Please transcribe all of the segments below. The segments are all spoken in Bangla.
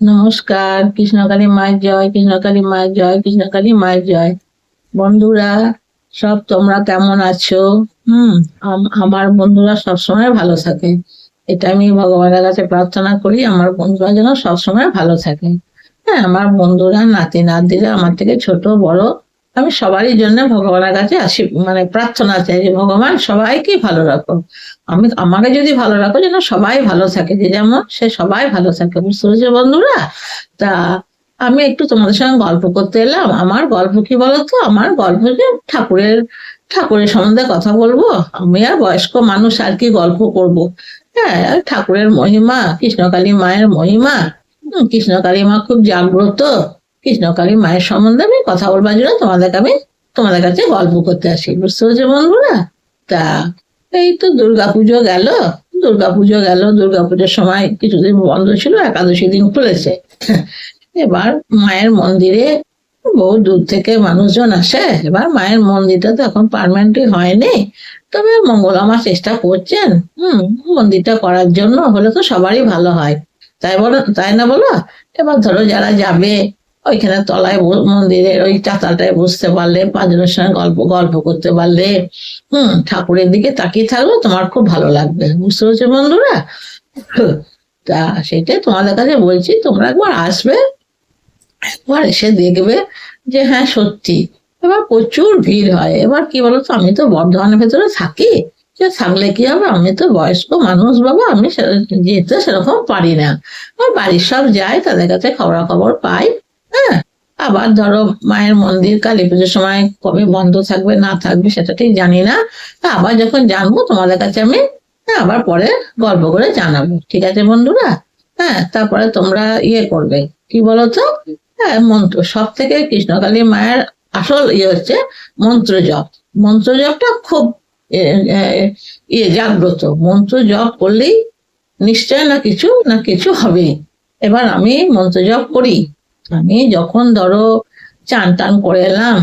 নমস্কার। কৃষ্ণকালী মায়ের জয়, কৃষ্ণকালী মায়ের জয়, কৃষ্ণকালী মায়ের জয়। বন্ধুরা, সব তোমরা কেমন আছো? আমার বন্ধুরা সবসময় ভালো থাকে, এটা আমি ভগবানের কাছে প্রার্থনা করি। আমার বন্ধুরা যেন সবসময় ভালো থাকে। হ্যাঁ, আমার বন্ধুরা, নাতি নাতনিরা, আমার থেকে ছোট বড়, আমি সবারই জন্য ভগবানের কাছে আসি, মানে প্রার্থনা চাই যে ভগবান সবাইকে ভালো রাখো। আমাকে যদি ভালো রাখো, যেন সবাই ভালো থাকে, যে যেমন সে সবাই ভালো থাকে। বুঝতে পেরেছো বন্ধুরা? তা আমি একটু তোমাদের সঙ্গে গল্প করতে এলাম। আমার গল্প কি বলতো? আমার গল্প যে ঠাকুরের সম্বন্ধে কথা বলবো। আমি আর বয়স্ক মানুষ, আর কি গল্প করব? হ্যাঁ, ঠাকুরের মহিমা, কৃষ্ণকালী মায়ের মহিমা। কৃষ্ণকালী মা খুব জাগ্রত। কৃষ্ণকালী মায়ের সম্বন্ধে আমি কথা বলবার জন্য তোমাদের কাছে গল্প করতে আসি। বুঝতে পেরেছো বন্ধুরা? তা এই তো দুর্গাপুজোর সময় কিছুদিন বন্ধ ছিল, একাদশী দিন খুলেছে। এবার মায়ের মন্দিরে বহু দূর থেকে মানুষজন আসে। এবার মায়ের মন্দিরটা তো এখন পার্মানেন্টলি হয়নি, তবে মঙ্গলামা চেষ্টা করছেন মন্দিরটা করার জন্য। হলে তো সবারই ভালো হয়, তাই না বলো? এবার ধরো যারা যাবে, ওইখানে তলায় মন্দিরের ওই চাতালটায় বসতে পারলে, পাঁচজনের সঙ্গে গল্প গল্প করতে পারলে, ঠাকুরের দিকে তাকিয়ে থাকলে তোমার খুব ভালো লাগবে। বুঝতে পেরেছো বন্ধুরা? তা সেটাই তোমাদের কাছে বলছি, তোমরা একবার আসবে, একবার এসে দেখবে যে হ্যাঁ সত্যি। এবার প্রচুর ভিড় হয়। এবার কি বলতো, আমি তো বর্ধমানের ভেতরে থাকি, যে থাকলে কি হবে, আমি তো বয়স্ক মানুষ বাবা, আমি যেতে সেরকম পারি না। আমার বাড়ির সব যায়, তাদের কাছে খবরাখবর পাই। হ্যাঁ, আবার ধরো মায়ের মন্দির কালী পুজোর সময় কবে বন্ধ থাকবে না থাকবে সেটা ঠিক জানি না। তা আবার যখন জানবো তোমাদের কাছে আমি আবার পরে গল্প করে জানাবো। ঠিক আছে বন্ধুরা? হ্যাঁ, তারপরে তোমরা করবে, কি বলতো? হ্যাঁ, মন্ত্র সব থেকে কৃষ্ণকালী মায়ের আসল হচ্ছে মন্ত্র জপ। মন্ত্র জপটা খুব এ, এ, জাগ্রত। মন্ত্র জপ করলেই নিশ্চয় না কিছু হবে। এবার আমি মন্ত্র জপ করি। আমি যখন ধরো চান টান করে এলাম,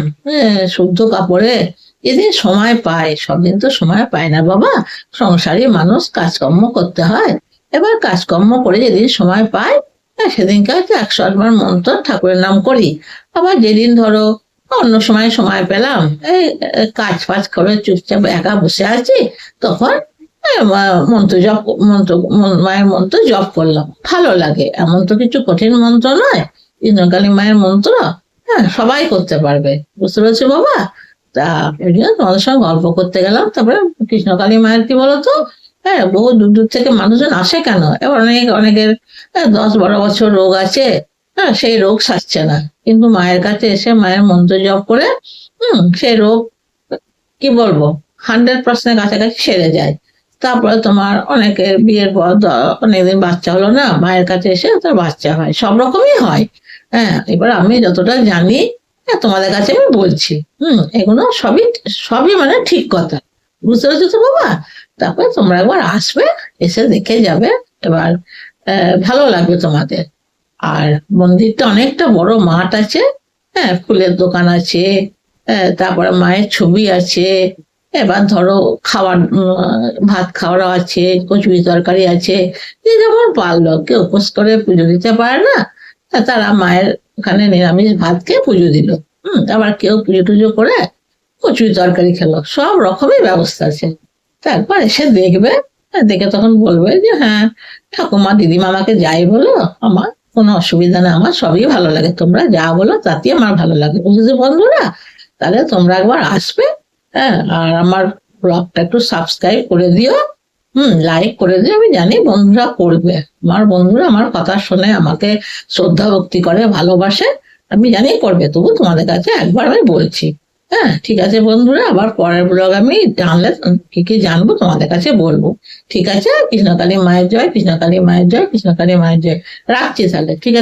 শুদ্ধ কাপড়ে, যেদিন সময় পায়, সব দিন তো সময় পায় না বাবা, সংসারী মানুষ, কাজকর্ম করতে হয়। এবার কাজকর্ম করে যেদিন সময় পায়, সেদিনকে হচ্ছে 108 বার মন্ত্র ঠাকুরের নাম করি। আবার যেদিন ধরো অন্য সময় পেলাম, এই কাজ ফাজ করে চুপচাপ একা বসে আছি, তখন মন্ত্র জপ মায়ের মন্ত্র জপ করলাম। ভালো লাগে। এমন তো কিছু কঠিন মন্ত্র নয়, কৃষ্ণকালী মায়ের মন্ত্র। হ্যাঁ, সবাই করতে পারবে। বুঝতে পেরেছো বাবা? তা এই জন্য তোমাদের সঙ্গে গল্প করতে গেলাম। তারপরে কৃষ্ণকালী মায়ের কি বলতো, হ্যাঁ, বহু দূর দূর থেকে মানুষজন আসে কেন, এবার অনেকের 10-12 বছর রোগ আছে। হ্যাঁ, সেই রোগ সারছে না, কিন্তু মায়ের কাছে এসে মায়ের মন্ত্র জপ করে সেই রোগ, কি বলবো, 100% কাছাকাছি সেরে যায়। তারপরে তোমার অনেকের বিয়ের পর অনেকদিন বাচ্চা হলো না, মায়ের কাছে এসে তার বাচ্চা হয়, সব রকমই হয়। হ্যাঁ, এবার আমি যতটা জানি, তোমাদের কাছে আমি বলছি। এগুলো সবই সবই মানে ঠিক কথা। বুঝতে পেরেছো তো বাবা? তারপরে তোমরা একবার আসবে, এসে দেখে যাবে। এবার ভালো লাগবে তোমাদের। আর মন্দিরটা অনেকটা বড় মাঠ আছে। হ্যাঁ, ফুলের দোকান আছে। তারপরে মায়ের ছবি আছে। এবার ধরো খাবার, ভাত খাওয়ারও আছে, কচুরি তরকারি আছে। যে যেমন পারলো, কেউ উপোস করে পুজো দিতে পারে না, তারা মায়ের ওখানে নিরামিষ ভাত খেয়ে পুজো দিল। আবার কেউ পুজো টুজো করে কচুরি তরকারি খেলো। সব রকমই ব্যবস্থা আছে। তারপর এসে দেখবে, দেখে তখন বলবে যে হ্যাঁ, ঠাকুমা দিদিমা আমাকে যাই বলো, আমার কোনো অসুবিধা নেই, আমার সবই ভালো লাগে, তোমরা যা বলো তাতেই আমার ভালো লাগে। বুঝেছো বন্ধুরা? তাহলে তোমরা একবার আসবে। হ্যাঁ, আর আমার ব্লগটা একটু সাবস্ক্রাইব করে দিও, লাইক করে দিও। আমি জানি বন্ধুরা করবে, আমার বন্ধুরা আমার কথা শুনে আমাকে শ্রদ্ধা ভক্তি করে, ভালোবাসে, আমি জানি করবে। তবু তোমাদের কাছে একবার আমি বলছি। হ্যাঁ, ঠিক আছে বন্ধুরা, আবার পরের ব্লগ আমি জানলে কি কি জানবো তোমাদের কাছে বলবো। ঠিক আছে? কৃষ্ণকালী মায়ের জয়, কৃষ্ণকালী মায়ের জয়, কৃষ্ণকালী মায়ের জয়। রাখছি তাহলে, ঠিক আছে।